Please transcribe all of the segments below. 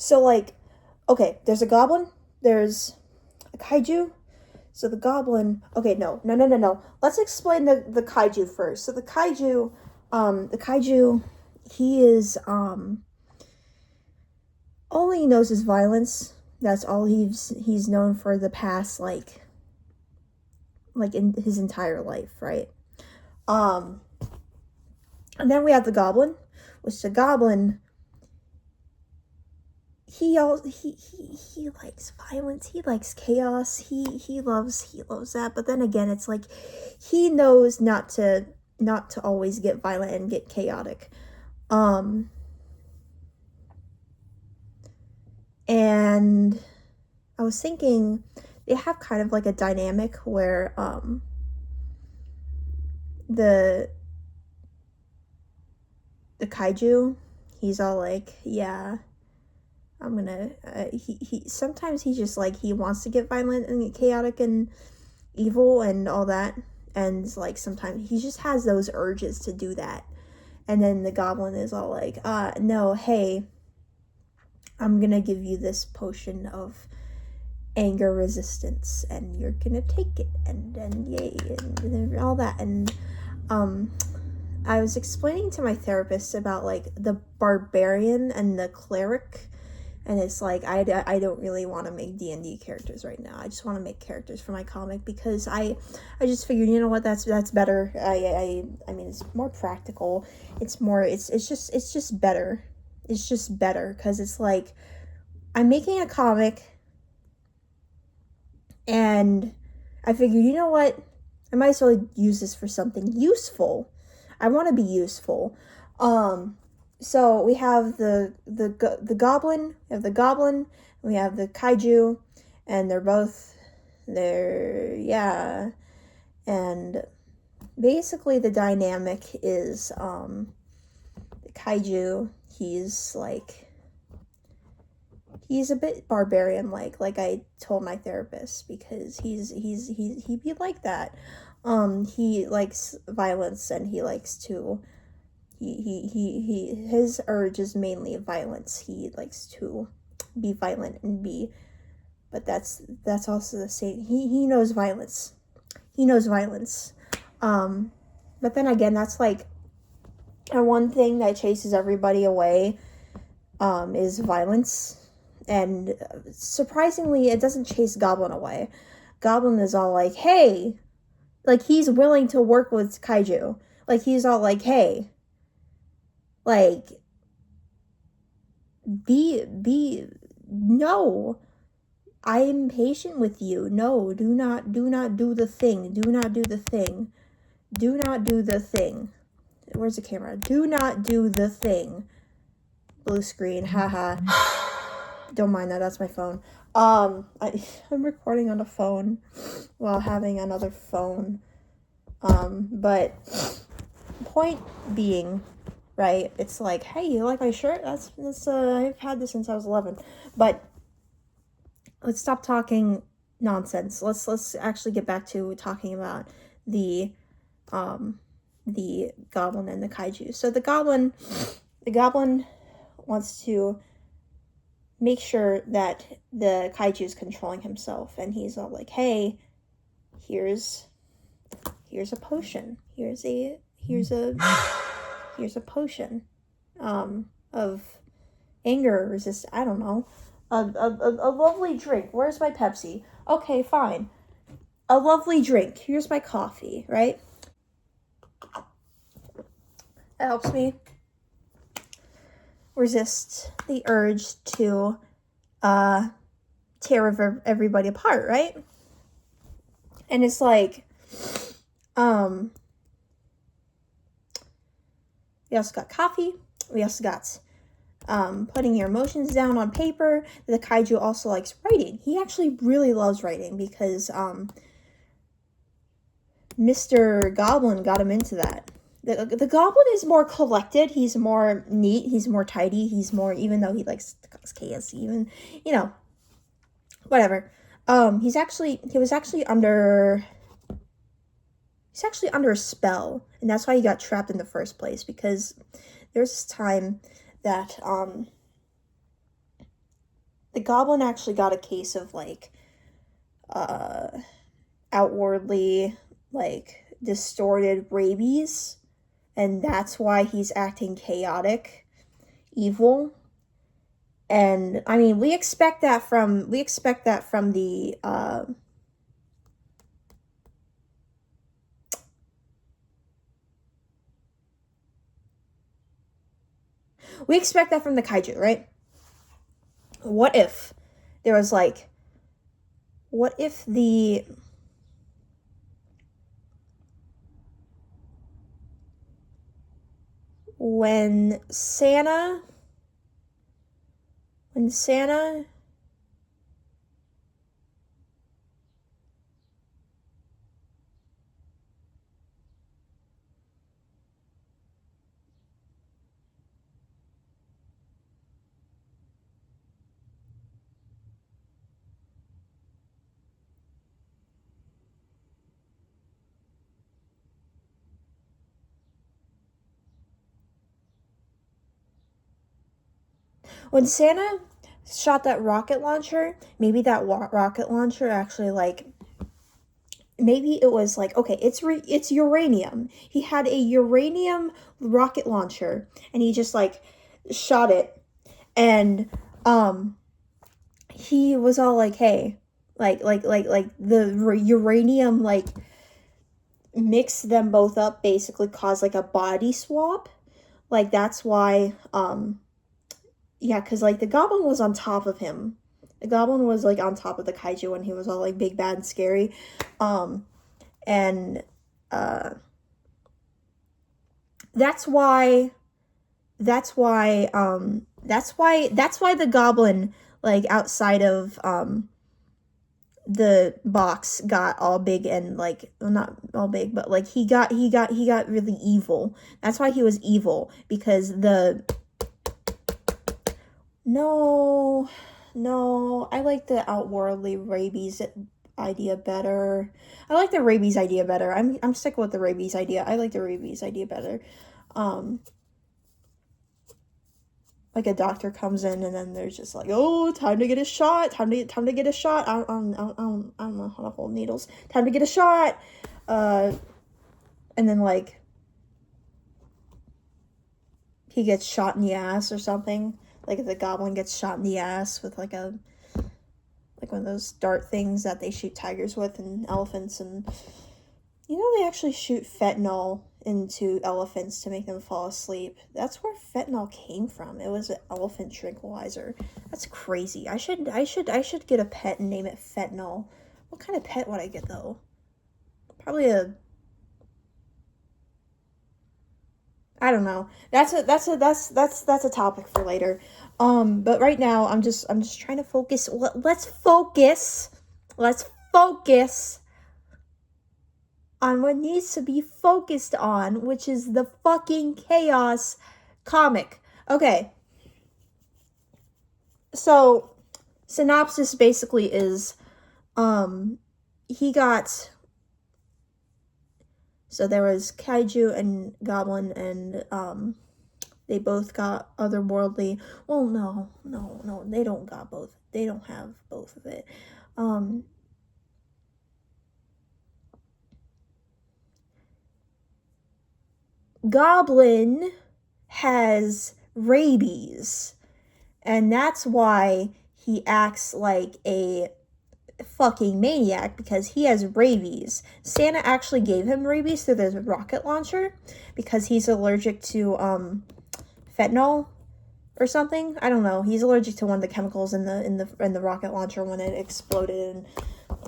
So, like, okay, there's a goblin, there's a kaiju. So the goblin, okay, no. Let's explain the kaiju first. So the kaiju, he is, all he knows is violence. That's all he's known for the past, like in his entire life, right? And then we have the goblin, which the goblin, he likes violence, he likes chaos, he loves that, but then again, it's like he knows not to always get violent and get chaotic. And I was thinking they have kind of like a dynamic where the kaiju, he's all like, yeah, I'm gonna he sometimes he's just like, he wants to get violent and chaotic and evil and all that, and like sometimes he just has those urges to do that. And then the goblin is all like, no, hey, I'm gonna give you this potion of anger resistance and you're gonna take it, and yay, and all that. And I was explaining to my therapist about like the barbarian and the cleric, and it's like I don't really want to make D&D characters right now. I just want to make characters for my comic because I just figured, you know what, that's better. I mean, it's more practical. It's just better. It's just better because it's like I'm making a comic, and I figured, you know what, I might as well use this for something useful. I want to be useful. So we have the goblin, we have the kaiju, and yeah. And basically the dynamic is the kaiju, he's a bit barbarian like I told my therapist, because he'd be like that. He likes violence, and he likes to his urge is mainly violence. He likes to be violent and but that's also the same. He knows violence. But then again, that's like one thing that chases everybody away, is violence. And surprisingly, it doesn't chase Goblin away. Goblin is all like, hey, like he's willing to work with kaiju. Like he's all like, hey, like, no, I'm patient with you. No, do not do the thing. Do not do the thing. Do not do the thing. Where's the camera? Do not do the thing. Blue screen, haha. Don't mind that, that's my phone. I'm recording on a phone while having another phone. But point being, right, it's like, hey, you like my shirt? That's I've had this since I was 11. But let's stop talking nonsense. Let's actually get back to talking about the goblin and the kaiju. So the goblin wants to make sure that the kaiju is controlling himself, and he's all like, hey, here's a potion. Here's a potion of anger resist. I don't know. A lovely drink. Where's my Pepsi? Okay, fine. A lovely drink. Here's my coffee, right? That helps me resist the urge to tear everybody apart, right? And it's like, we also got coffee. We also got putting your emotions down on paper. The kaiju also likes writing. He actually really loves writing because Mr. Goblin got him into that. The goblin is more collected. He's more neat. He's more tidy. He's more, even though he likes to cause chaos, even, whatever. He was actually under a spell, and that's why he got trapped in the first place, because there's this time that goblin actually got a case of, like, outwardly, like, distorted rabies, and that's why he's acting chaotic, evil. And I mean, we expect that from the kaiju, right? What if there was, like, what if when Santa shot that rocket launcher, maybe that rocket launcher actually, like, maybe it was like, okay, it's uranium. He had a uranium rocket launcher, and he just, like, shot it, and he was all like, hey, like the uranium, like, mix them both up, basically cause, like, a body swap. Like, that's why, yeah, because, like, the goblin was on top of him. The goblin was, like, on top of the kaiju when he was all, like, big, bad, and scary. And that's why the goblin, like, outside of the box got all big and, like, well, not all big, but, like, he got really evil. That's why he was evil, because no, I like the outwardly rabies idea better. I like the rabies idea better. I'm sticking with the rabies idea. I like the rabies idea better. Like, a doctor comes in, and then there's just like, oh, time to get a shot. Time to get a shot. I don't know how to hold needles. Time to get a shot. And then, like, he gets shot in the ass or something. Like, the goblin gets shot in the ass with, like, one of those dart things that they shoot tigers with and elephants. And, you know, they actually shoot fentanyl into elephants to make them fall asleep. That's where fentanyl came from. It was an elephant tranquilizer. That's crazy. I should get a pet and name it Fentanyl. What kind of pet would I get, though? Probably I don't know. That's a topic for later. But right now I'm just trying to focus. Let's focus on what needs to be focused on, which is the fucking chaos comic. Okay. So, synopsis basically is, so there was kaiju and goblin, and, they both got otherworldly, well, no, they don't got both, they don't have both of it, Goblin has rabies, and that's why he acts like a fucking maniac, because he has rabies. Santa actually gave him rabies through the rocket launcher because he's allergic to fentanyl or something. I don't know. He's allergic to one of the chemicals in the rocket launcher when it exploded and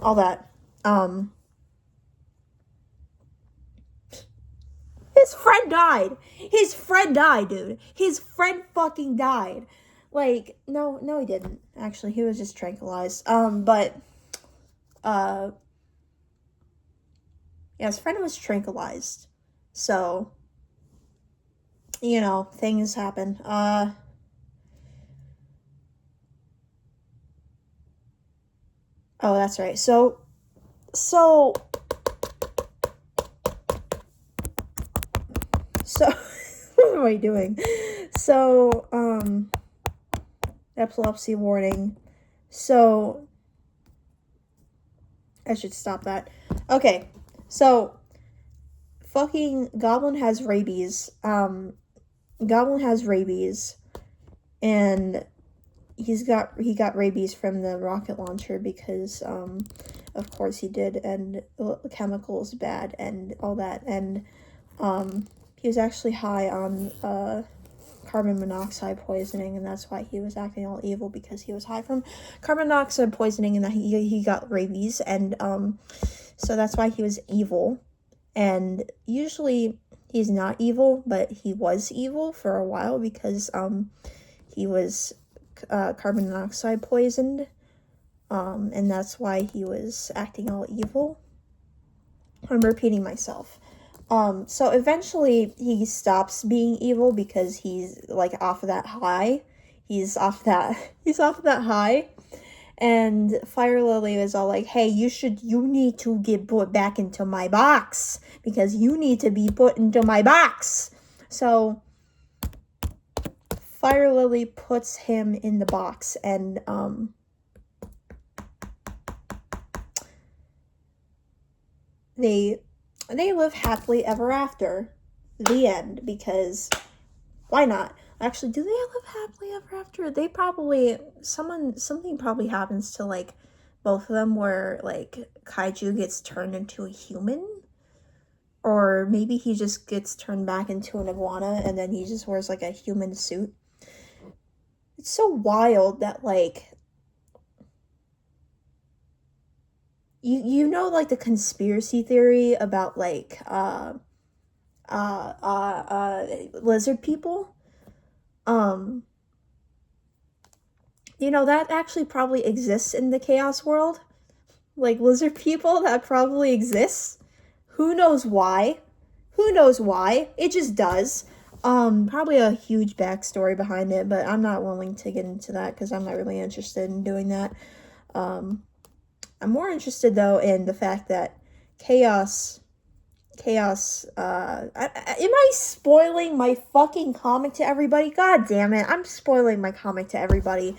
all that. His friend died. His friend died, dude. His friend fucking died. Like, no, he didn't. Actually, he was just tranquilized. But, yeah, his friend was tranquilized. So, you know, things happen. Oh, that's right. So, what am I doing? So, epilepsy warning. So I should stop that. Okay, so fucking Goblin has rabies. Goblin has rabies, and he got rabies from the rocket launcher because of course he did, and the chemicals bad and all that, and he was actually high on carbon monoxide poisoning, and that's why he was acting all evil, because he was high from carbon monoxide poisoning, and that he got rabies, and so that's why he was evil. And usually he's not evil, but he was evil for a while because he was carbon monoxide poisoned, and that's why he was acting all evil. I'm repeating myself. So eventually he stops being evil because he's like off of that high. He's off that high. And Fire Lily is all like, hey, you need to get put back into my box, because you need to be put into my box. So Fire Lily puts him in the box, and they live happily ever after. The end, because why not? Actually, do they live happily ever after? They probably, something probably happens to like both of them where like Kaiju gets turned into a human, or maybe he just gets turned back into an iguana and then he just wears like a human suit. It's so wild that like you know, like the conspiracy theory about like lizard people. You know, that actually probably exists in the chaos world. Like lizard people, that probably exists. Who knows why? Who knows why? It just does. Probably a huge backstory behind it, but I'm not willing to get into that because I'm not really interested in doing that. I'm more interested though in the fact that chaos, am I spoiling my fucking comic to everybody? God damn it, I'm spoiling my comic to everybody.